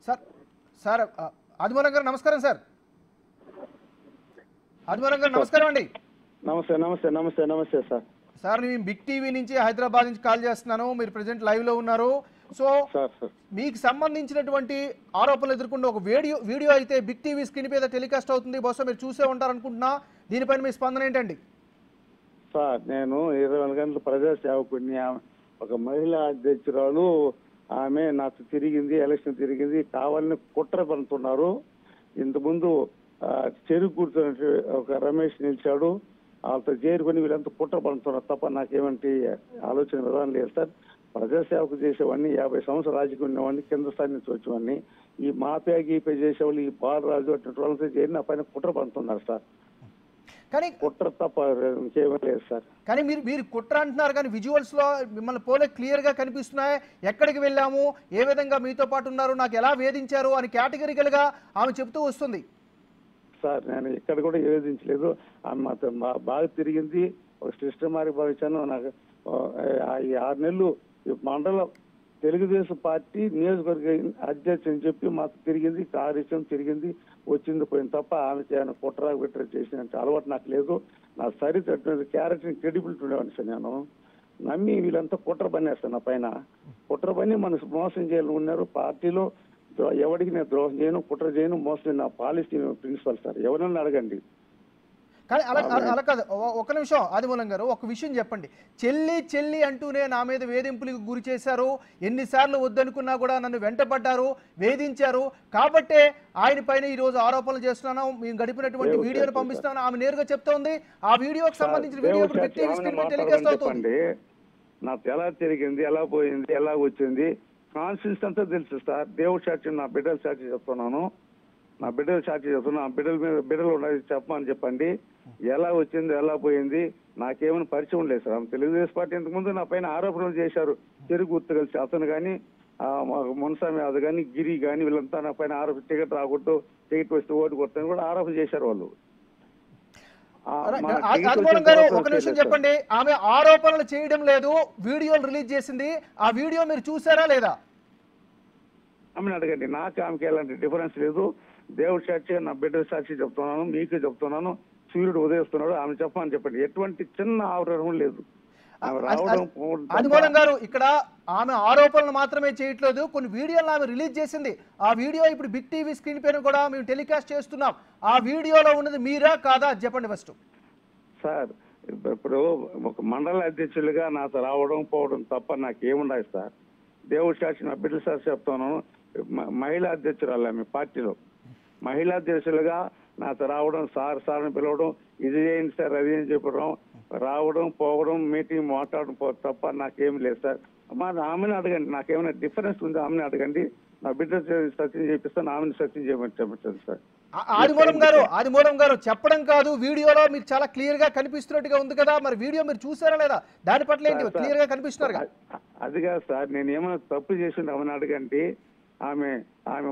Sir sir ఆదిమూలం గారు నమస్కారం sir. ఆదిమూలం గారు నమస్కారం అండి. నమస్తే నమస్తే నమస్తే నమస్తే సార్. సార్ నేను బిగ్ టీవీ నుంచి హైదరాబాద్ నుంచి కాల్ చేస్తున్నాను. మీరు ప్రెజెంట్ లైవ్ లో ఉన్నారు. సో మీకు సంబంధించినటువంటి ఆరోపణలు ఎదుర్కొన్న ఒక వీడియో అయితే బిగ్ టీవీ స్క్రీన్ మీద టెలికాస్ట్ అవుతుంది. బహుశా మీరు చూసే ఉంటారు అనుకుంటున్నా. దీనిపైన మీ స్పందన ఏంటండి? సార్ నేను 24 గంటల ప్రజా సేవకుడిని. ఒక మహిళా అధ్యక్షురాలు ఆమె నాకు తిరిగింది, ఎలక్షన్ తిరిగింది, కావాలని కుట్ర పడుతున్నారు. ఇంతకుముందు చెరుకు కూర్చున్న ఒక రమేష్ నిలిచాడు, వాళ్ళతో చేరుకొని వీళ్ళంతా కుట్ర పడుతున్నారు తప్ప నాకేమంటే ఆలోచన విధానం లేదు సార్. ప్రజాసేవకు చేసేవాడిని, 50 సంవత్సరాలు రాజకీయ ఉన్నవాడిని, కింద స్థాయి నుంచి వచ్చేవాడిని. ఈ మాఫియా గీపే చేసేవాళ్ళు, ఈ బాలరాజు అటువంటి వాళ్ళతో చేరి నా పైన కుట్ర పడుతున్నారు సార్. కానీ కుట్ర తప్ప ఇంకేమీ లేదు సార్. కానీ మీరు కుట్ర అంటున్నారు, కానీ విజువల్స్ లో మిమ్మల్ని పోలే క్లియర్ గా కనిపిస్తున్నాయి. ఎక్కడికి వెళ్ళాము, ఏ విధంగా మీతో పాటు ఉన్నారు, నాకు ఎలా వేధించారు అని కేటగిరికల్ గా ఆమె చెప్తూ వస్తుంది. సార్ నేను ఇక్కడ కూడా వేధించలేదు. ఆమె మాతో బాగా తిరిగింది. ఒక సిస్టర్ మారి భావించాను. నాకు ఈ 6 నెలలు మండలం తెలుగుదేశం పార్టీ నియోజకవర్గ అధ్యక్షుడు అని చెప్పి మాకు తిరిగింది, కార్యక్రమం తిరిగింది, వచ్చింది పోయింది తప్ప ఆమె చేయను కుట్ర బిట్ర చేసిన అలవాటు నాకు లేదు. నా సరిత క్యారెక్టర్ క్రెడిబిలిటీ ఉండేవాడిని సార్. నేను నమ్మి వీళ్ళంతా కుట్ర పనేస్తాను నా పైన. కుట్ర పని మనసు మోసం చేయాలని ఉన్నారు. పార్టీలో ఎవరికి నేను ద్రోహం చేయను, కుట్ర చేయను, మోసం నా పాలసీ ప్రిన్సిపల్ సార్. ఎవరన్నా అడగండి. కానీ అలా కాదు. ఒక నిమిషం ఆదిమూలం గారు, ఒక విషయం చెప్పండి. చెల్లి చెల్లి అంటూనే నా మీద వేధింపులకు గురి చేశారు, ఎన్నిసార్లు వద్దనుకున్నా కూడా నన్ను వెంటపడ్డారు, వేధించారు. కాబట్టే ఆయన పైన ఈ రోజు ఆరోపణలు చేస్తున్నాను, మేము గడిపినటువంటి వీడియోను పంపిస్తున్నాను ఆమె నేరుగా చెప్తోంది. ఆ వీడియోకి సంబంధించిన వీడియో టెలికాస్ట్ అవుతుంది. నాకు ఎలా తిరిగింది, ఎలా పోయింది, ఎలా వచ్చింది కాన్ఫిడెన్స్ అంతా తెలుసు సార్. దేవుడు సాక్షి, నా బిడ్డల సాక్షి చెప్తున్నాను. నా బిడ్డలు సాక్షి చెప్తున్నా. బిడ్డల మీద బిడ్డలు ఉన్నది చెప్పమని చెప్పండి. ఎలా వచ్చింది, ఎలా పోయింది నాకేమైనా పరిచయం లేదు సార్. తెలుగుదేశం పార్టీ ఇంతకుముందు నా పైన ఆరోపణలు చేశారు. చెరుకు గుర్తు కలిసి అతను కానీ, మున్స్వామి అది కానీ, గిరి కానీ వీళ్ళంతా నా పైన ఆరోపణ టికెట్ రాకూడదు, టికెట్ వస్తే ఓటు కొట్టని కూడా ఆరోపణ చేశారు వాళ్ళు. ఆదిమూలం గారు ఒక నిమిషం చెప్పండి. ఆమె ఆరోపణలు చేయడం లేదు, వీడియోలు రిలీజ్ చేసింది. ఆ వీడియో మీరు చూసారా లేదా? ఆమెను అడగండి. నాకు ఆమెకి ఎలాంటి డిఫరెన్స్ లేదు. దేవుడి సాక్షి, నా బిడ్డ సాక్షి చెప్తున్నాను, మీకు చెప్తున్నాను. సూర్యుడు ఉదయిస్తున్నాడు, ఆమె చెప్పమని చెప్పండి. ఎటువంటి చిన్న ఆరోపణ లేదు. ఆదిమూలం గారు ఇక్కడ ఆమె ఆరోపణలు మాత్రమే చేయట్లేదు, కొన్ని వీడియోలు ఆమె రిలీజ్ చేసింది. ఆ వీడియో ఇప్పుడు బిగ్ టీవీ స్క్రీన్ పైన కూడా మేము టెలికాస్ట్ చేస్తున్నాం. ఆ వీడియోలో ఉన్నది మీరా కాదా చెప్పండి ఫస్ట్. సార్ ఇప్పుడు ఒక మండల అధ్యక్షులుగా నాతో రావడం పోవడం తప్ప నాకేముండదు సార్. దేవుడి సాక్షి, నా బిడ్డల సాక్షి చెప్తున్నాను. మహిళా అధ్యక్షురాలు ఆమె పార్టీలో మహిళా అధ్యక్షులుగా నాతో రావడం, సార్ అని పిలవడం, ఇది చేయండి సార్ అది అని చెప్పడం, రావడం పోవడం, మీటింగ్ మాట్లాడడం తప్ప నాకేం లేదు సార్. ఆమెను అడగండి. నాకేమైనా డిఫరెన్స్ ఉంది ఆమెను అడగండి. నా బిడ్డ సత్యం చేపిస్తాను, ఆమెను సత్యం చేయమని చెప్పండి సార్. ఆదిమూలం గారు చెప్పడం కాదు, వీడియోలో మీరు చాలా క్లియర్ గా కనిపిస్తున్నట్టుగా ఉంది కదా, మరి వీడియో మీరు చూసారా లేదా? దాని పట్ల ఏంటి క్లియర్ గా కనిపిస్తున్నారు? అది కాదు సార్, నేను ఏమైనా తప్పు చేసింది ఆమెను అడగండి. ఆమె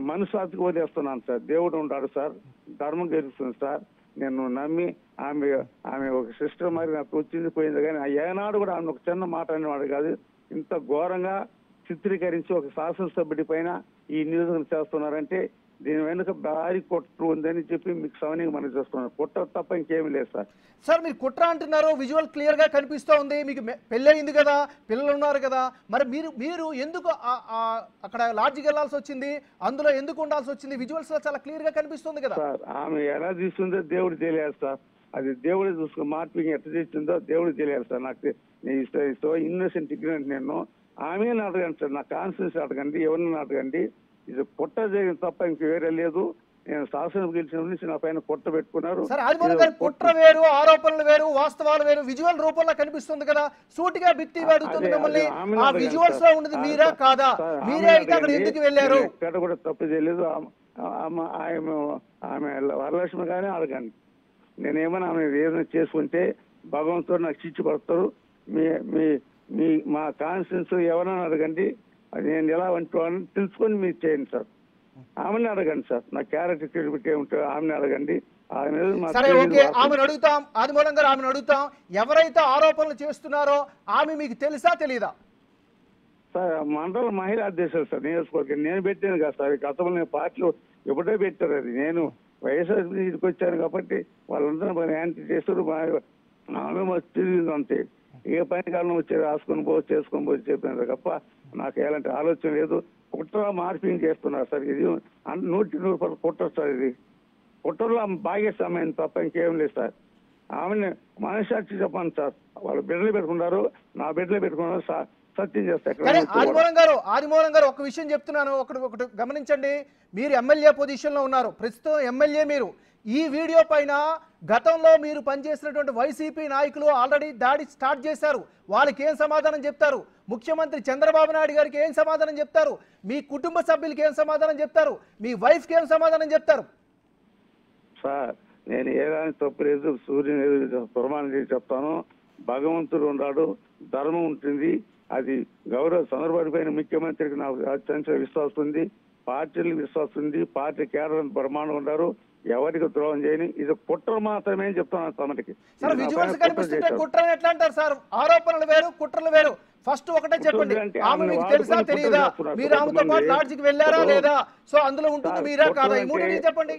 మనసాత్కి వదిలేస్తున్నాను సార్. దేవుడు ఉంటాడు సార్, ధర్మం గెలుస్తుంది సార్. నేను నమ్మి ఆమె ఒక సిస్టర్ మరి నాకు వచ్చింది పోయింది, కానీ ఏనాడు కూడా ఆమె ఒక చిన్న మాట అనేవాడు కాదు. ఇంత ఘోరంగా చిత్రీకరించి ఒక శాసనసభ్యుడి పైన ఈ నియోజకవర్గం చేస్తున్నారంటే దీని వెనుక భారీ కుట్ర ఉందని చెప్పి మీకు సవనీగా మనం చూస్తున్నాం. కుట్ర తప్ప ఇంకేమీ లేదు సార్. సార్ మీరు కుట్ర అంటున్నారు, విజువల్ క్లియర్ గా కనిపిస్తూ ఉంది. మీకు పెళ్ళి అయింది కదా, పిల్లలు ఉన్నారు కదా, మరి మీరు ఎందుకు అక్కడ లాడ్జికి వెళ్లాల్సి వచ్చింది, అందులో ఎందుకు ఉండాల్సి వచ్చింది? విజువల్స్ లో చాలా క్లియర్ గా కనిపిస్తుంది కదా సార్. ఆమె ఎలా తీసుకుందో దేవుడు తెలియాలి సార్. అది దేవుడే చూసుకుని మార్పింగ్ ఎట్లా చేసిందో దేవుడు తెలియాలి సార్. నాకు నేను ఇన్నోసెంట్ ఇగ్నెంట్. నేను ఆమెను అడగండి సార్, నా కాన్ఫిడెన్స్ అడగండి, ఎవరిని అడగండి. ఇది కుట్ర చేయడం తప్ప ఇంక వేరే లేదు. నేను శాసనం గెలిచిన నుంచి నా పైన కుట్ర పెట్టుకున్నారు. కుట్ర వేరు, ఆరోపణలు వేరు, వాస్తవాలు వేరు. విజువల్ రూపంలో కనిపిస్తుంది కదా, సూటిగా బిగ్ టీవీ అడుగుతుంది మిమ్మల్ని, ఆ విజువల్స్ లో ఉన్నది మీరా కాదా? మీరే అయితే అక్కడ ఎందుకు వెళ్ళారు? ఎక్కడ కూడా తప్పు చేయలేదు. ఆమె వరలక్ష్మి కానీ అడగండి. నేనేమన్నా ఆమె ఏదైనా చేసుకుంటే భగవంతుడు నాకు శిక్ష పడతారు. మా కాన్స్టిట్యూన్స్ ఎవరైనా అడగండి, అది నేను ఎలా అంటున్నాను తెలుసుకొని మీరు చేయండి సార్. ఆమెను అడగండి సార్. నా క్యారెక్టర్ క్రెడిబిలిటీ ఏముంటుందో ఆమెను అడగండి. ఆమెను అడుగుతాం. ఆదిమూలం గారు ఆమెను అడుగుతాం. ఎవరైతే ఆరోపణలు చేస్తున్నారో ఆమె మీకు తెలుసా తెలీదా? సార్ మండల మహిళా అధ్యక్షులు సార్ నియోజకవర్గం నేను పెట్టాను కదా సార్. గతంలో నేను పార్టీలో ఎప్పుడో పెట్టారు అది. నేను వైఎస్ఆర్ ఇంటికి వచ్చాను కాబట్టి వాళ్ళందరూ యాంటీ చేస్తారు. ఆమె తిరిగింది అంతే. ఏ పని కాలం వచ్చి రాసుకొని పో చేసుకొని పోయి చెప్పినారు తప్ప నాకు ఎలాంటి ఆలోచన లేదు. కుట్ర మార్పింగ్ చేస్తున్నారు సార్. ఇది 100% కుట్ర సార్. ఇది కుట్రలో భాగస్వామ్యం తప్ప ఇంకేం లేదు సార్. ఆమెను మనసాక్షి చెప్పండి సార్. వాళ్ళు బిడ్డలు పెట్టుకున్నారు, నా బిడ్డలు పెట్టుకున్నారు సార్. సత్యం కానీ చేస్తారు. ఆదిమూలం గారు ఒక విషయం చెప్తున్నాను, ఒకటి గమనించండి. మీరు ఎమ్మెల్యే పొజిషన్ లో ఉన్నారు, ప్రస్తుతం ఎమ్మెల్యే మీరు. ఈ వీడియో పైన గతంలో మీరు పనిచేసినటువంటి వైసీపీ నాయకులు ఆల్రెడీ దాడి స్టార్ట్ చేశారు. వాళ్ళకి ఏం సమాధానం చెప్తారు? ముఖ్యమంత్రి చంద్రబాబు నాయుడు గారికి ఏం సమాధానం చెప్తారు? మీ కుటుంబ సభ్యులకి ఏం సమాధానం చెప్తారు? మీ వైఫ్కి ఏం సమాధానం చెప్తారు? సార్ నేను ఏదాని తప్పు లేదు, సూర్యుని ప్రమాణం చేసి చెప్తాను. భగవంతుడు ఉన్నాడు, ధర్మం ఉంటుంది. అది గౌరవ చంద్రబాబు పైన ముఖ్యమంత్రికి నాకు అత్యంత విశ్వాసం ఉంది, పార్టీలకు విశ్వాసం ఉంది, పార్టీ కేడర్ ప్రమాణం ఉన్నారు. ఎవరికి ద్రోహం చేయని ఇది కుట్ర మాత్రమే చెప్తున్నాను తమకి. సార్ విజువల్స్ కనిపిస్తుంటే కుట్ర ఎట్లా అంటారు సార్? ఆరోపణలు వేరు, కుట్రలు వేరు. ఫస్ట్ ఒకటే చెప్పండి, ఆమె మీకు తెలుసా తెలియదా? మీరు ఆమెతో పాటు లాడ్జికి వెళ్ళారా లేదా? సో అందులో ఉంటుంది మీరా కాదా? ఈ మూడింటిని చెప్పండి.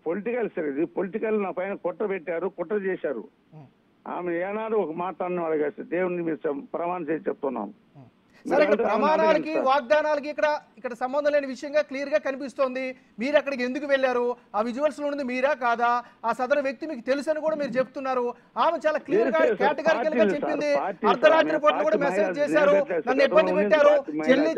పొలిటికల్ సార్, ఇది పొలిటికల్. నా పైన కుట్ర పెట్టారు, కుట్ర చేశారు. ఆమె ఏనాడు ఒక మాట అన్న అడగారు. దేవుడిని మీరు ప్రమాణం చేసి చెప్తున్నాం. సరే, ఇక్కడ ప్రమాణాలకి వాగ్దానాలకి ఇక్కడ సంబంధం లేని విషయంగా క్లియర్ గా కనిపిస్తోంది. మీరు అక్కడికి ఎందుకు వెళ్ళారు? ఆ విజువల్స్ లో ఉన్నది మీరా కాదా? ఆ సదరు వ్యక్తి మీకు తెలుసు అని కూడా మీరు చెప్తున్నారు. ఆమె చాలా క్లియర్ గా కేటగారికల్ గా చెప్పింది. అర్ధరాత్రి పూట కూడా మెసేజ్ చేశారు, నన్ను ఇబ్బంది పెట్టారు,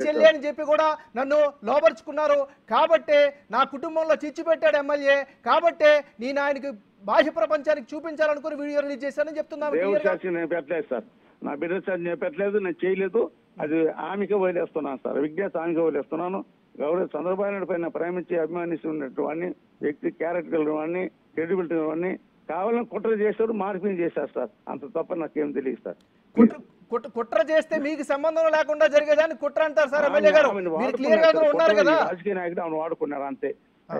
చెల్లి అని చెప్పి కూడా నన్ను లోపరుచుకున్నారు. కాబట్టే నా కుటుంబంలో చిచ్చు పెట్టాడు ఎమ్మెల్యే, కాబట్టే నేను ఆయనకి బాహ్య ప్రపంచానికి చూపించాలనుకుని వీడియో రిలీజ్ చేశానని చెప్తున్నాను. నేను పెట్టలేదు సార్, నా బిడ్డ సార్ నేను పెట్టలేదు, నేను చేయలేదు. అది ఆమెకే వదిలేస్తున్నాను సార్, విజ్ఞత ఆమెకే వదిలేస్తున్నాను. గౌరవ చంద్రబాబు నాయుడు పైన ప్రేమించి అభిమానిస్తున్నట్టు వాడిని, వ్యక్తి క్యారెక్టర్ వాడిని, క్రెడిబిలిటీ వాడిని కావాలని కుట్ర చేశారు, మార్పింగ్ చేశారు సార్. అంత తప్ప నాకేం తెలియదు సార్. కుట్ర చేస్తే మీకు సంబంధం లేకుండా జరిగేదాన్ని కుట్ర అంటారు సార్ ఎమ్మెల్యే గారు. ఉన్నారు కదా, రాజకీయ నాయకుడు ఆమెను వాడుకున్నారు అంతే.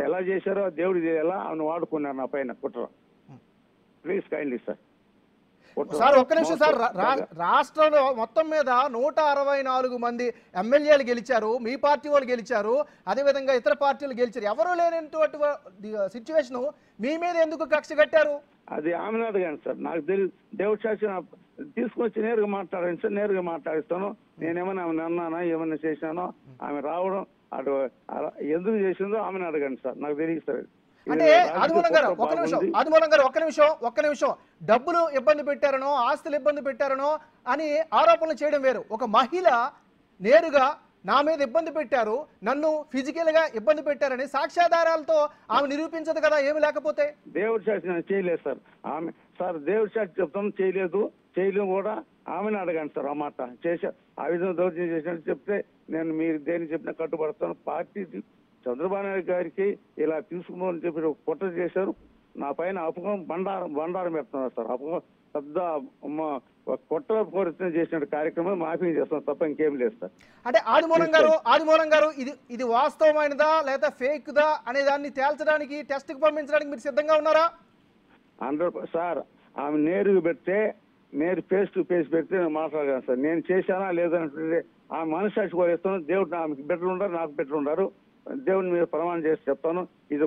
ఎలా చేశారో దేవుడు ఎలా ఆమెను వాడుకున్నారు నా పైన కుట్ర. Please kindly sir. సార్ ఒక్క నిమిషం సార్. రాష్ట్రంలో మొత్తం మీద 164 మంది ఎమ్మెల్యేలు గెలిచారు, మీ పార్టీ వాళ్ళు గెలిచారు, అదేవిధంగా ఇతర పార్టీలు గెలిచారు. ఎవరూ లేనటువంటి సిచ్యువేషన్ మీ మీద ఎందుకు కక్ష కట్టారు? అది ఆమె అడగండి సార్, నాకు తెలియదు. దేవుడి సాక్షి తీసుకొచ్చి నేరుగా మాట్లాడండి సార్, నేరుగా మాట్లాడిస్తాను. నేనేమన్నా ఆమెను అన్నానా, ఏమన్నా చేశానో? ఆమె రావడం అటు ఎందుకు చేసిందో ఆమెను అడగండి సార్, నాకు తెలియదు సార్. అంటే ఆదిమూలం గారు ఒక్క నిమిషం, డబ్బులు ఇబ్బంది పెట్టారనో, ఆస్తులు ఇబ్బంది పెట్టారనో అని ఆరోపణలు చేయడం వేరు. ఒక మహిళ నేరుగా నా మీద ఇబ్బంది పెట్టారు, నన్ను ఫిజికల్ గా ఇబ్బంది పెట్టారని సాక్ష్యాధారాలతో ఆమె నిరూపించదు కదా ఏమి లేకపోతే? దేవుడి సాక్షి నేను చేయలేదు సార్. ఆమె సార్ దేవుడి సాక్షి చెప్తాను, చేయలేదు కూడా ఆమెను అడగండి సార్. ఆ మాట చేశా, ఆ విధంగా దౌర్జన్యం చేసినట్టు చెప్తే నేను మీరు దేనికి చెప్పినా కట్టుబడతాను. పార్టీ చంద్రబాబు నాయుడు గారికి ఇలా తీసుకున్నామని చెప్పి కుట్ర చేశారు. నా పైన అపకం బండారం పెడుతున్నారు సార్. అపకం పెద్ద కుట్ర పూరితం చేసిన కార్యక్రమం మాఫీ చేస్తాం తప్ప ఇంకేం లేదు సార్. అంటే ఆదిమూలం గారు ఇది వాస్తవమైనదా లేదా ఫేక్ దా అనే దాన్ని తేల్చడానికి, టెస్ట్ కి పంపించడానికి మీరు సిద్ధంగా ఉన్నారా? 100% సార్. ఆమె నేరుగా పెడితే, నేరు ఫేస్ టు ఫేస్ పెడితే నేను మాట్లాడగలను సార్. నేను చేశానా లేదంటే ఆమె మనసాక్షి కూడా ఇస్తాను. దేవుడు ఆమెకి బిడ్డలు ఉన్నారు, నాకు బిడ్డలు ఉన్నారు. దేవుని మీద ప్రమాణం చేసి చెప్తాను, ఇది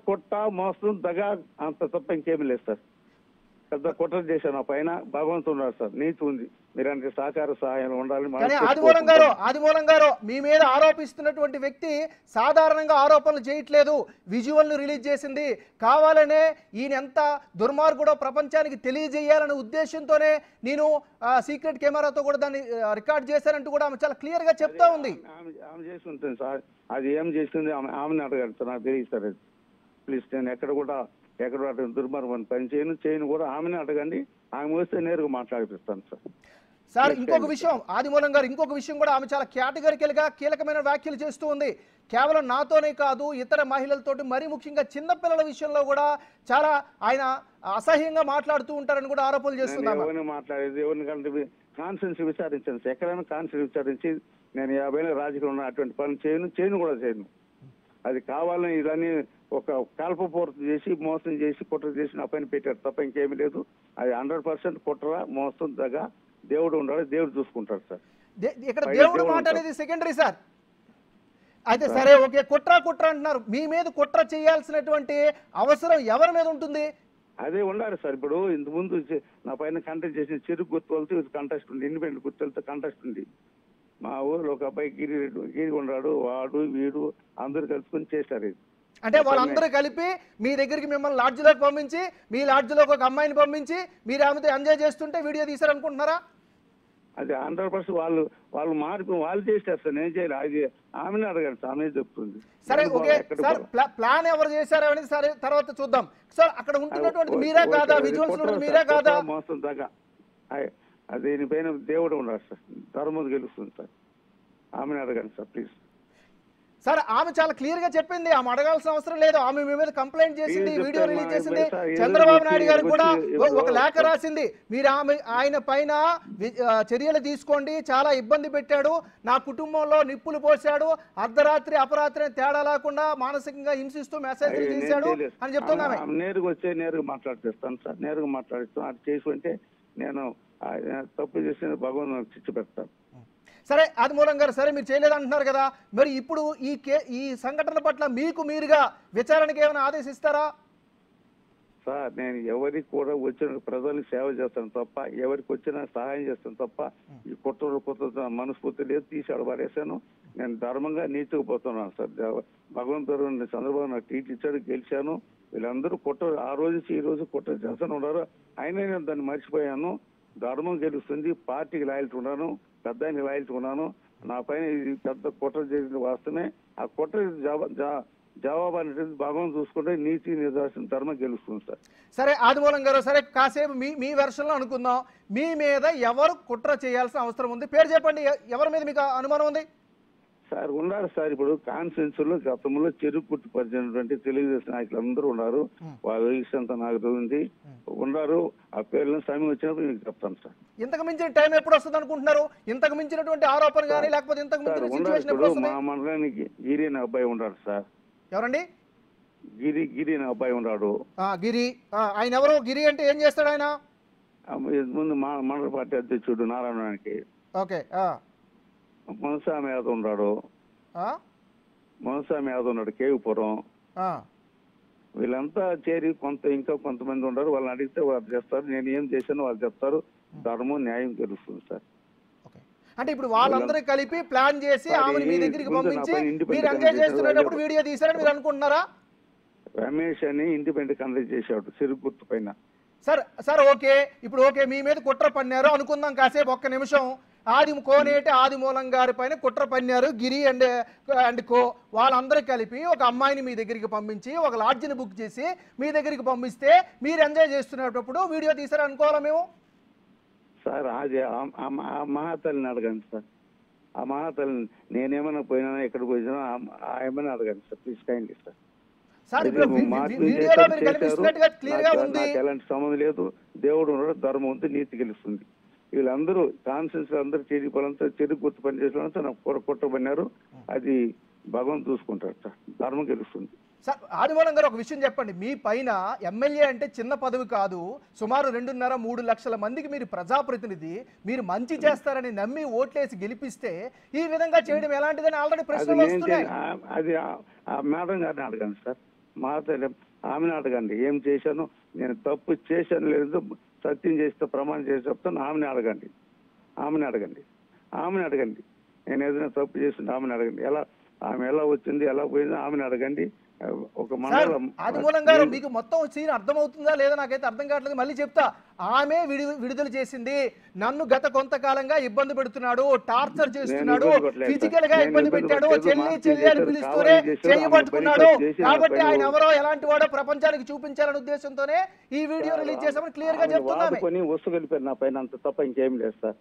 కొట్ట మోసం దగా అంత తప్ప ఇంకేమీ లేదు సార్. పెద్ద కుట్ర చేశాను నా పైన. భగవంతుడు ఉన్నారు సార్, నీతి ఉంది. మీరంటే సహకార సహాయం ఉండాలి. ఆదిమూలం గారు మీ మీద ఆరోపిస్తున్నటువంటి వ్యక్తి సాధారణంగా ఆరోపణలు చేయట్లేదు, విజువల్ ను రిలీజ్ చేసింది. కావాలనే ఈయన ఎంత దుర్మార్గుడో ప్రపంచానికి తెలియజేయాలనే ఉద్దేశంతోనే నేను సీక్రెట్ కెమెరాతో కూడా దాన్ని రికార్డ్ చేశానంటూ కూడా ఆమె చాలా క్లియర్ గా చెప్తా ఉంది. ఆమె చేసి ఉంటుంది సార్, అది ఏం చేసింది ఆమెను అడగండి సార్, నాకు తెలియదు సార్. ప్లీజ్ నేను ఎక్కడ దుర్మార్గం పని చేయను కూడా ఆమెనే అడగండి. ఆమె వస్తే నేరుగా మాట్లాడిపిస్తాను సార్. సార్ ఇంకొక విషయం, ఆదిమూలం గారు ఇంకొక విషయం కూడా ఆమె చాలా కేటగిరికల్ గా కీలకమైన వ్యాఖ్యలు చేస్తూ ఉంది. కేవలం నాతోనే కాదు, ఇతర మహిళలతోటి, మరీ ముఖ్యంగా చిన్నపిల్లల విషయంలో కూడా చాలా ఆయన అసహ్యంగా మాట్లాడుతూ ఉంటారని కూడా ఆరోపణలు చేస్తున్నారు. ఎవరిని మాట్లాడేది, ఎవరిని కంటే కాన్ఫరెన్స్ విచారించండి సార్. ఎక్కడైనా కాన్ఫరెన్స్ విచారించి నేను 50 రాజకీయంలో ఉన్న అటువంటి పనులు చేయను. అది కావాలని ఇదన్నీ ఒక కల్పపూర్తి చేసి, మోసం చేసి, కుట్ర చేసి నా పైన పెట్టారు తప్ప ఇంకేమీ లేదు. అది 100% కుట్ర, మోసం దగ్గర. దేవుడు ఉండాలి, దేవుడు చూసుకుంటాడు సార్. ఇక్కడ పైన దేవుడు దేవుడు మాట ఉంటాడు. అనేది సెకండరీ సార్. అయితే సరే ఓకే, కుట్ర అంటున్నారు. మీ మీద కుట్ర చేయాల్సినటువంటి అవసరం ఎవరి మీద ఉంటుంది? అదే ఉండాలి సార్. ఇప్పుడు ఇంతకుముందు నా పైన కంటెస్ట్ చేసిన చెరుకు గుర్తులతో కంటెస్ట్ ఉంది, ఇండిపెండెంట్ గుర్తులతో కంటెస్ట్ ఉంది. మా ఊర్లో ఒక అబ్బాయి గిరి ఉన్నాడు, వాడు వీడు అందరు కలుసుకొని చేశారు ఇది. అంటే వాళ్ళందరూ కలిపి మీ దగ్గరికి మిమ్మల్ని లాడ్జ్లోకి పంపించి, మీ లాడ్జ్లోకి ఒక అమ్మాయిని పంపించి మీరు ఆమెతో ఎంజాయ్ చేస్తుంటే వీడియో తీశారనుకుంటున్నారా? అది 100% వాళ్ళు మార్పు వాళ్ళు చేస్తారు సార్, నేను చేయాలి. అది ఆమెనే అడగాలి సార్, ఆమె చెప్తుంది. సరే ఓకే సార్, ప్లాన్ ఎవరు చేశారు అనేది సరే తర్వాత చూద్దాం సార్. అక్కడ ఉంటున్నటువంటి మీరే కాదా, విజువల్స్ మీరే కాదా? మోసం దాకా అది దీనిపైన దేవుడు ఉన్నాడు సార్, ధర్మం గెలుస్తుంది సార్. ఆమెను అడగండి సార్ ప్లీజ్. సార్ ఆమె చాలా క్లియర్ గా చెప్పింది, ఆమె అడగాల్సిన అవసరం లేదు. ఆమె మీ మీద కంప్లైంట్ చేసింది, వీడియో రిలీజ్ చేసింది. చంద్రబాబు నాయుడు గారు కూడా ఒక లేఖ రాసింది, మీరు ఆయన పైన చర్యలు తీసుకోండి, చాలా ఇబ్బంది పెట్టాడు, నా కుటుంబంలో నిప్పులు పోశాడు, అర్ధరాత్రి అపరాత్రి తేడా లేకుండా మానసికంగా హింసిస్తూ మెసేజ్ చేశాడు అని చెప్తుంది ఆమె. నేరుగా మాట్లాడిస్తాను సార్, నేరుగా మాట్లాడిస్తాను. అది చేసుకుంటే నేను తప్పు చేసిన భగవాన్ శిక్ష పెడతాను. సరే ఆదిమూలం గారు, సరే మీరు చేయలేదంటున్నారు కదా, మరి ఇప్పుడు ఈ సంఘటన పట్ల మీకు మీరుగా విచారణకి ఏమైనా ఆదేశిస్తారా? సార్ నేను ఎవరికి కూడా వచ్చిన ప్రజలకు సేవ చేస్తాను తప్ప, ఎవరికి వచ్చినా సహాయం చేస్తాను తప్ప, ఈ కుట్ర మనస్ఫూర్తి లేదు, తీసాడు పడేశాను. నేను ధర్మంగా నీతికి పోతున్నాను సార్. భగవంతుడు చంద్రబాబు నాకు టీటీ ఇచ్చాడు, గెలిచాను. వీళ్ళందరూ కుట్ర ఆ రోజు ఈ రోజు కుట్ర చేస్తూనే ఉన్నారు. అయినా నేను దాన్ని మర్చిపోయాను. ధర్మం గెలుస్తుంది, పార్టీకి లాయల్టీ ఉన్నాను, పెద్ద లాయల్టీ ఉన్నాను. నా పైన ఇది పెద్ద కుట్ర చేసిన వాస్తవమే. ఆ కుట్ర జవాబు అనేది భగవాన్ చూసుకుంటే నీతి నిర్దేశం ధర్మం గెలుస్తుంది సార్. సరే ఆదిమూలం గారు, సరే కాసేపు మీ వెర్షన్లో అనుకుందాం. మీ మీద ఎవరు కుట్ర చేయాల్సిన అవసరం ఉంది? పేరు చెప్పండి, ఎవరి మీద మీకు అనుమానం ఉంది? సార్ ఉన్నారు సార్. ఇప్పుడు కాన్ఫరెన్స్ లో గతంలో చెరుకు గుర్తు పరిచినటువంటి తెలుగుదేశం నాయకులు అందరూ ఉన్నారు. వాళ్ళ విషయంతో నాకు ఉంది ఉన్నారు. ఆ పేర్లను సమయం వచ్చినప్పుడు మీకు చెప్తాను సార్. ఇంతకు మించిన టైం ఎప్పుడు వస్తుంది అనుకుంటున్నారు? ఇంతకు మించినటువంటి ఆరోపణ కానీ లేకపోతే ఇంతకు మించిన సిచువేషన్ ఎప్పుడు వస్తుంది? మా మండలానికి గిరి అనే అబ్బాయి ఉన్నాడు సార్. ఎవరండి? గిరి అనే అబ్బాయి ఉన్నాడు. గిరి, ఆయన ఎవరు? గిరి అంటే ఏం చేస్తాడు ఆయన? ముందు మండల పార్టీ అధ్యక్షుడు నారాయణకి. ఓకే. మనస్వామి యాదవ్ ఉన్నాడు. మనస్వామి యాదవ్ ఉన్నాడు కేవిపురం. వీళ్ళంతా చేరి ఇంకా కొంతమంది ఉన్నారు. వాళ్ళని అడిగితే వాళ్ళు చేస్తారు, నేను ఏం చేశానో వాళ్ళు చెప్తారు. ధర్మం న్యాయం తెలుస్తుంది సార్. అంటే ఇప్పుడు వాళ్ళందరూ కలిపి ప్లాన్ చేసి ఆమెను మీ దగ్గరికి పంపించి మీరు ఎంజాయ్ చేస్తున్నప్పుడు వీడియో తీశారని మీరు అనుకుంటున్నారా? రమేష్ అని ఇండిపెండెంట్ కండక్ట్ చేశాడు చెరుకు గుర్తు పైన. సార్ ఓకే, ఇప్పుడు ఓకే మీ మీద కుట్ర పన్నారు అనుకుందాం కాసేపు, ఒక్క నిమిషం. కోనేటి ఆదిమూలం గారి పైన కుట్ర పన్నారు గిరి అండ్ కో. వాళ్ళందరూ కలిపి ఒక అమ్మాయిని మీ దగ్గరికి పంపించి ఒక లాడ్జిని బుక్ చేసి మీ దగ్గరికి పంపిస్తే మీరు ఎంజాయ్ చేస్తున్నప్పుడు వీడియో తీసారు అనుకోవాలా మేము? సార్ అది ఆ మహాతల్లిని అడగండి సార్. ఆ మహాతల్లిని నేనేమైనా పోయినా ఎక్కడ పోయినా ఏమైనా అడగండి సార్ ప్లీజ్ కైండ్లీ సార్. ఎలాంటి సంబంధం లేదు. దేవుడు ఉన్నాడు, ధర్మం ఉంది, నీతి గెలుస్తుంది. వీళ్ళందరూ కాన్ఫరెన్స్ అందరూ చేరిపోవాలంతా చెరుకు గుర్తు పని చేసేవాళ్ళంతా నాకు కుట్రపడినారు. అది భగవంతు చూసుకుంటారు సార్, ధర్మం గెలుస్తుంది. సార్ ఆదిమూలం గారు ఒక విషయం చెప్పండి, మీ పైన ఎమ్మెల్యే అంటే చిన్న పదవి కాదు, సుమారు 2.5-3 లక్షల మందికి మీరు ప్రజాప్రతినిధి, మీరు మంచి చేస్తారని నమ్మి ఓట్లేసి గెలిపిస్తే ఈ విధంగా చేయడం ఎలాంటిదని ఆల్రెడీ ప్రశ్నలు వస్తున్నాయి. అది ఆ మేడం గారిని అడగండి సార్, ఆమెను అడగండి. ఏం చేశాను, నేను తప్పు చేశాను లేదు సత్యం చేస్తే ప్రమాణం చేసి చెప్తాను, ఆమెను అడగండి. నేను ఏదైనా తప్పు చేసింది ఆమెను అడగండి. ఆమె ఎలా వచ్చింది, ఎలా పోయింది ఆమెను అడగండి. ఒక మండలం ఆదిమూలం గారు మీకు మొత్తం సీన్ అర్థమవుతుందా లేదా నాకైతే అర్థం కావట్లేదు. మళ్ళీ చెప్తా, ఆమె విడుదల చేసింది, నన్ను గత కొంతకాలంగా ఇబ్బంది పెడుతున్నాడు, టార్చర్ చేస్తున్నాడు, ఫిజికల్ గా ఇబ్బంది పెట్టాడు, చెల్లి అని పిలుస్తూనే చేయబట్టుకున్నాడు. కాబట్టి ఆయన ఎవరో ఎలాంటి వాడో ప్రపంచానికి చూపించాలనే ఉద్దేశంతోనే ఈ వీడియో రిలీజ్ చేసామని క్లియర్ గా చెప్తున్నాను. ఉసుగొలిపారు నా పైన, అంత తప్ప ఇంకేం లేదు సార్.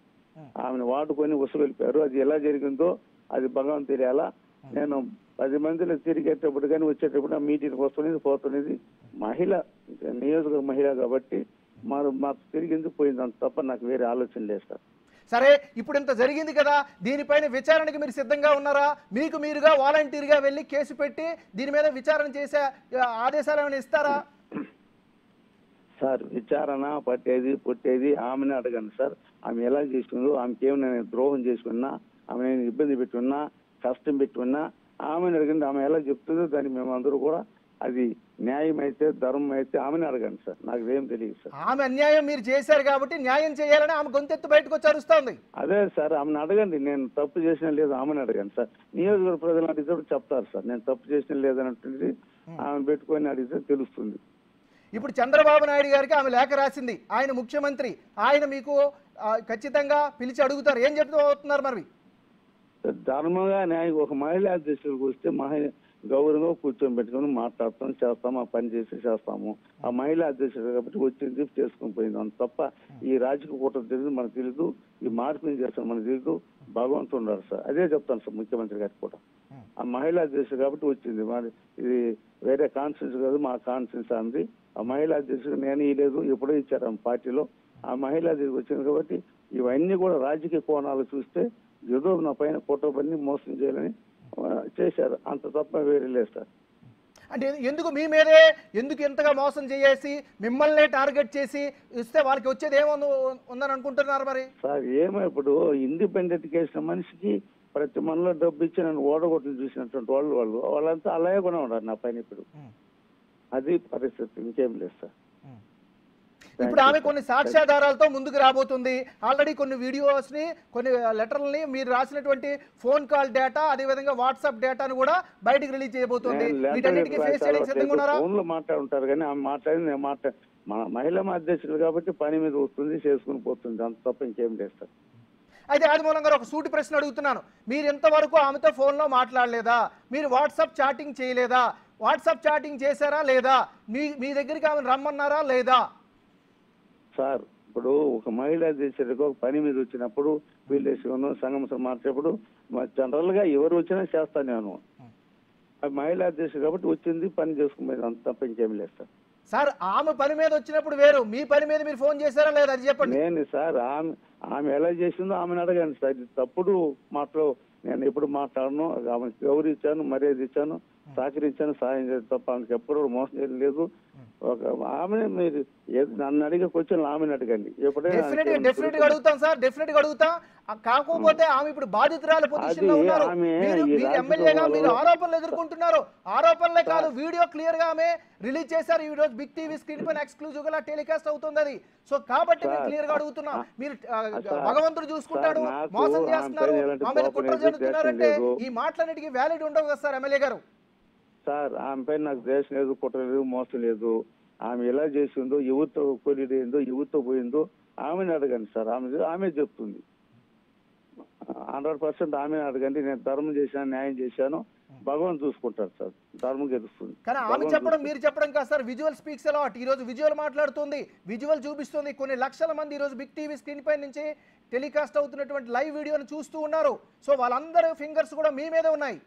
ఆమెను వాడుకొని ఉసుగొలిపారు. అది ఎలా జరిగిందో అది భగవంతు తెలియాలా. నేను 10 మందిలో తిరిగేటప్పుడు కానీ వచ్చేటప్పుడు ఆ మీటింగ్ వస్తున్నది పోతున్నది మహిళ, నియోజకవర్గ మహిళ కాబట్టి మాకు తిరిగి పోయింది, అంత తప్ప నాకు వేరే ఆలోచన లేదు సార్. సరే ఇప్పుడు ఇంత జరిగింది కదా, దీనిపైన విచారణకి మీరు సిద్ధంగా ఉన్నారా? మీకు మీరుగా వాలంటీర్గా వెళ్ళి కేసు పెట్టి దీని మీద విచారణ చేసే ఆదేశాలు ఏమైనా ఇస్తారా? సార్ విచారణ పట్టేది పుట్టేది ఆమెను అడగండి సార్. ఆమె ఎలా చేసిందో, ఆమెకి ఏమైనా నేను ద్రోహం చేసుకున్నా, ఆమె నేను ఇబ్బంది పెట్టున్నా, కష్టం పెట్టున్నా, ఆమెను అడగండి. ఆమె ఎలా చెప్తుందో దాన్ని మేమందరూ కూడా అది న్యాయం అయితే ధర్మం అయితే ఆమెను అడగండి సార్. నాకు ఏం తెలియదు సార్. ఆమె అన్యాయం మీరు చేశారు కాబట్టి న్యాయం చేయాలని ఆమె గొంతెత్తు బయటకు వచ్చి అరుస్తోంది. అదే సార్, ఆమెను అడగండి. నేను తప్పు చేసినా లేదు ఆమెను అడగండి సార్. నియోజకవర్గ ప్రజలు అడిగితే చెప్తారు సార్. నేను తప్పు చేసినా లేదన్నట్టు ఆమె పెట్టుకొని అడిగితే తెలుస్తుంది. ఇప్పుడు చంద్రబాబు నాయుడు గారికి ఆమె లేఖ రాసింది, ఆయన ముఖ్యమంత్రి, ఆయన మీకు ఖచ్చితంగా పిలిచి అడుగుతారు, ఏం చెప్తూ అవుతున్నారు మరి? ధర్మంగా న్యాయం ఒక మహిళా అధ్యక్షుడికి వస్తే గౌరవంగా కూర్చొని పెట్టుకొని మాట్లాడతాం, చేస్తాము, ఆ పని చేస్తాము. ఆ మహిళా అధ్యక్షుడు కాబట్టి వచ్చింది చేసుకుని పోయింది. అంత తప్ప ఈ రాజకీయ కూటమి తెలియదు, మనకు తెలియదు. ఈ మార్పుని చేస్తాం మనకు తెలియదు. భగవంతుడు ఉన్నారు సార్. అదే చెప్తాను సార్ ముఖ్యమంత్రి గారికి కూడా. ఆ మహిళా అధ్యక్షుడు కాబట్టి వచ్చింది. మరి ఇది వేరే కాన్ఫరెన్స్ కాదు, మా కాన్ఫరెన్స్ అంది. ఆ మహిళా అధ్యక్షుడు నేను ఇవ్వలేదు, ఎప్పుడో ఇచ్చారు ఆ పార్టీలో. ఆ మహిళా అధ్యక్షుడు వచ్చింది కాబట్టి ఇవన్నీ కూడా రాజకీయ కోణాలు చూస్తే ఏదో నా పైన కుట్రపని మోసం చేయాలని చేశారు. అంత తప్ప వేరే లేదు సార్. అంటే ఎందుకు మీ మీదే ఎందుకు ఇంతగా మోసం చేసి మిమ్మల్ని టార్గెట్ చేసి ఇస్తే వాళ్ళకి వచ్చేది ఉందని అనుకుంటున్నారు మరి? సార్ ఏమో ఇప్పుడు ఇండిపెండెంట్ చేసిన మనిషికి ప్రతి మనలో డబ్బు ఇచ్చి నన్ను ఓడగొట్టుని చూసినటువంటి వాళ్ళంతా అలాగే కూడా ఉన్నారు నా పైన ఇప్పుడు. అది పరిస్థితి, ఇంకేం లేదు సార్. ఇప్పుడు ఆమె కొన్ని సాక్ష్యాధారాలతో ముందుకు రాబోతుంది. ఆల్రెడీ కొన్ని వీడియోస్ని, కొన్ని లెటర్లని, మీరు రాసినటువంటి ఫోన్ కాల్ డేటా, అదేవిధంగా వాట్సాప్ డేటాను కూడా బయటకు రిలీజ్ చేయబోతుంది. వీటన్నిటికీ ఫేస్ చేయడానికి సిద్ధంగా ఉన్నారా? ఫోన్ లో మాట్లాడుంటారు కానీ ఆమె మాట్లాడింది నేను మన మహిళా అధ్యక్షులు కాబట్టి పని మీద వస్తుంది, చేసుకుని పోతుంది. అంత తప్ప ఇంకేం లేదు సార్. అయితే ఆదిమూలం గారు ఒక సూటి ప్రశ్న అడుగుతున్నాను. మీరు ఎంతవరకు ఆమెతో ఫోన్లో మాట్లాడలేదా? మీరు వాట్సాప్ చాటింగ్ చేయలేదా? వాట్సాప్ చాటింగ్ చేశారా లేదా? మీ దగ్గరికి ఆమెను రమ్మన్నారా లేదా? సార్ ఇప్పుడు ఒక మహిళా అధ్యక్షుడికి ఒక పని మీద వచ్చినప్పుడు వీళ్ళు సంఘం మార్చేప్పుడు జనరల్ గా ఎవరు వచ్చినా చేస్తాను నేను. మహిళా అధ్యక్షుడు కాబట్టి వచ్చింది, పని చేసుకునేది. అంత తప్ప ఇంకేం లేదు సార్. సార్ ఆమె పని మీద వచ్చినప్పుడు వేరు, మీ పని మీద మీరు ఫోన్ చేశారా లేదా అది చెప్పండి. నేను సార్ ఆమె ఎలా చేసిందో ఆమెను అడగండి సార్. ఇది తప్పుడు మాటలు నేను ఎప్పుడు మాట్లాడను. ఆమెకు గౌరవించాను, మర్యాద ఇచ్చాను, సహకరించాను, సాయం చేసి తప్ప ఆమెకు ఎప్పుడు మోసం చేయడం లేదు. ఆమె మీరు నన్ను అడిగే క్వశ్చన్ ఆమెను అడగండి. డెఫినెట్ గా అడుగుతాం సార్, డెఫినెట్ గా అడుగుతాం. కాకపోతే ఆమె ఇప్పుడు బాధితురాల పొజిషన్ లో ఉన్నారు. మీరు ఎమ్మెల్యేగా మీరు ఆరోపణలు ఎదుర్కొంటున్నారు. ఆరోపణలే కాదు, వీడియో క్లియర్ గా ఆమె రిలీజ్ చేశారు. ఈ రోజు బిగ్ టీవీ స్క్రీన్ పైన ఎక్స్క్లూజివ్ గా టెలికాస్ట్ అవుతుంది అది. సో కాబట్టి మేము క్లియర్ గా అడుగుతున్నాం. మీరు భగవంతుడు చూసుకుంటాడు, మోసం చేస్తున్నారు, మా మీద కుట్ర జరుగుతున్నారంటే ఈ మాటలన్నిటికీ వ్యాలిడ్ ఉండవు కదా సార్ ఎమ్మెల్యే గారు? సార్ ఆమె పైన నాకు ద్వేషం లేదు, కుట్ర లేదు, మోసం లేదు. ఆమె ఎలా చేసిందో, ఎవరితో కొలిడ్ అయిందో, ఎవరితో పోయిందో ఆమెను అడగండి సార్. ఆమె చెప్తుంది. 100% ఆమెను అడగండి. నేను ధర్మం చేశాను, న్యాయం చేశాను, భగవాన్ చూసుకుంటారు సార్. ధర్మం గెలుస్తుంది. కానీ ఆమె చెప్పడం మీరు చెప్పడం కాదు సార్. Visual speaks a lot. ఈ రోజు విజువల్ మాట్లాడుతుంది, విజువల్ చూపిస్తుంది. కొన్ని లక్షల మంది ఈ రోజు బిగ్ టీవీ స్క్రీన్ పై నుంచి టెలికాస్ట్ అవుతున్నటువంటి లైవ్ వీడియోని చూస్తూ ఉన్నారు. సో వాళ్ళందరూ ఫింగర్స్ కూడా మీ మీదే ఉన్నాయి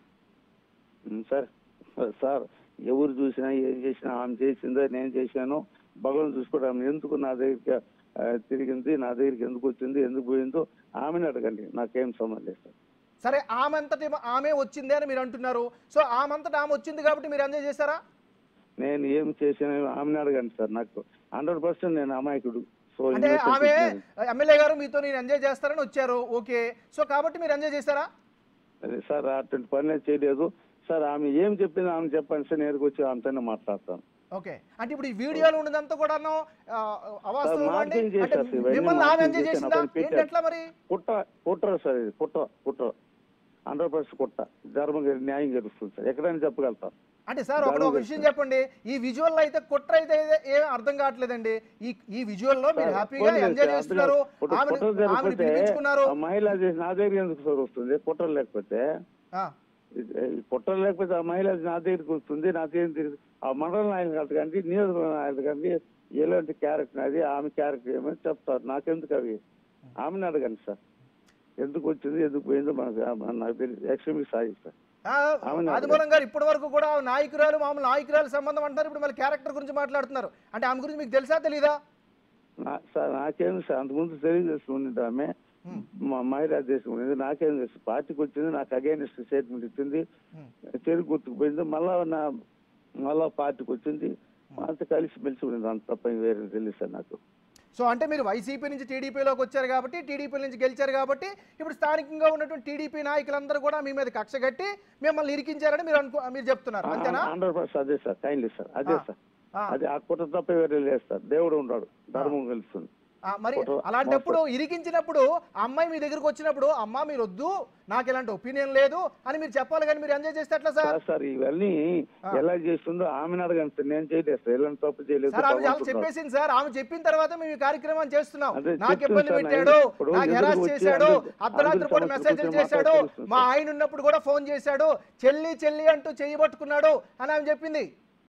సార్. ఎవరు చూసినా ఏం చేసినా ఆమె చేసిందో నేను చేశాను, భగవాన్ చూసుకోవడం. ఆమె ఎందుకు నా దగ్గరికి తిరిగింది, నా దగ్గరికి ఎందుకు వచ్చింది, ఎందుకు పోయిందో ఆమెను అడగండి. నాకేం సంబంధం లేదు సార్. సరే ఆమెంతటి ఆమె వచ్చింది అని మీరు అంటున్నారు. సో ఆమెంతటి ఆమె వచ్చింది కాబట్టి మీరు ఎంజాయ్ చేశారా? నేను ఏం చేసినా ఆమెను అడగండి సార్. నాకు 100% నేను అమాయకుడు. సో అంటే ఆమె ఎమ్మెల్యే గారు మీతో నేను ఎంజాయ్ చేస్తారని వచ్చారు, ఓకే. సో కాబట్టి మీరు ఎంజాయ్ చేశారా? అదే సార్, అటువంటి పని చేయలేదు సార్. ఆమె ఏం చెప్పింది ఆమె చెప్పండి సార్. నేరుకు వచ్చి ఆమెతోనే మాట్లాడతాను. ఓకే. అంటే ఇప్పుడు ఈ వీడియోలో ఉన్నదంతా కూడా కుట్ర సార్. ఇది కుట్ర 100% కుట్ర. ధర్మం న్యాయం గెలుస్తుంది సార్. ఎక్కడైనా చెప్పగలుగుతారు. అంటే సార్ ఒక విషయం చెప్పండి, ఈ విజువల్ అయితే కుట్ర అయితే ఏం అర్థం కావట్లేదండి. ఈ విజువల్ లో మీరు హ్యాపీగా ఎంజాయ్ చేస్తున్నారు, మహిళ చేసి నా దగ్గర ఎందుకు సార్ వస్తుంది? కుట్ర లేకపోతే ఆ మహిళ నా దగ్గరికి వస్తుంది, నా దగ్గర ఆ మండల నాయకులు కానీ నియోజకవర్గ నాయకులు కానీ ఎలాంటి క్యారెక్టర్ అది, ఆమె క్యారెక్టర్ ఏమని చెప్తారు. నాకెందుకు అవి? ఆమెను అడగండి సార్. ఎందుకు వచ్చింది, ఎందుకు పోయిందో నాకు తెలియదు. Extremely sorry sir. ఆదిమూలం గారు ఇప్పటి వరకు కూడా నాయకురాలు, మామూలు నాయకురాలు సంబంధం అంటారు. ఇప్పుడు మళ్ళీ క్యారెక్టర్ గురించి మాట్లాడుతున్నారు. అంటే ఆమె గురించి మీకు తెలుసా తెలీదా? సార్ నాకేం సార్, అంతకుముందు తెలియజేస్తుంది ఆమె మా మహిళా దేశం ఉండేది. నాకేం తెలుసు? పార్టీకి వచ్చింది, నాకు అగైనెస్ట్ స్టేట్మెంట్ ఇచ్చింది, చెరుకు గుర్తుకుపోయింది, మళ్ళా పార్టీకి వచ్చింది, అంత కలిసి మెలిసి ఉండేది. అంత తప్ప వేరే తెలియదు సార్ నాకు. సో అంటే మీరు వైసీపీ నుంచి టీడీపీలోకి వచ్చారు కాబట్టి, టీడీపీ నుంచి గెలిచారు కాబట్టి, ఇప్పుడు స్థానికంగా ఉన్నటువంటి టీడీపీ నాయకులందరూ కూడా మీ మీద కక్ష కట్టి మిమ్మల్ని ఇరికించారని మీరు చెప్తున్నారు, అంతేనా? 100% అదే సార్, కైండ్లీ సార్, అదే సార్. అది ఆ కుట్ర తప్ప వేరే లేదు సార్. దేవుడు ఉన్నాడు, ధర్మం గెలుస్తుంది. మరి అలాంటప్పుడు ఇరికించినప్పుడు అమ్మాయి మీ దగ్గరకు వచ్చినప్పుడు, అమ్మా మీరు వద్దు, నాకు ఇలాంటి ఒపీనియన్ లేదు అని మీరు చెప్పాలి, కానీ మీరు ఎంజాయ్ చేస్తే ఎట్లా సార్? సార్ ఇవన్నీ ఎలా చేస్తుందో ఆమెను అడగండి సార్, నేను చేయలేదు సార్, ఎలాంటి తప్పు చేయలేదు సార్. ఆమె చాలా చెప్పేసింది సార్, ఆమె చెప్పిన తర్వాత మేము ఈ కార్యక్రమం చేస్తున్నాం. నాకు ఇబ్బంది పెట్టాడు, నాకు హెరాస్ చేశాడు, అర్ధరాత్రి పూట మెసేజ్లు చేశాడు, మా ఆయన ఉన్నప్పుడు కూడా ఫోన్ చేశాడు, చెల్లి చెల్లి అంటూ చెయ్యి పట్టుకున్నాడు అని ఆమె చెప్పింది.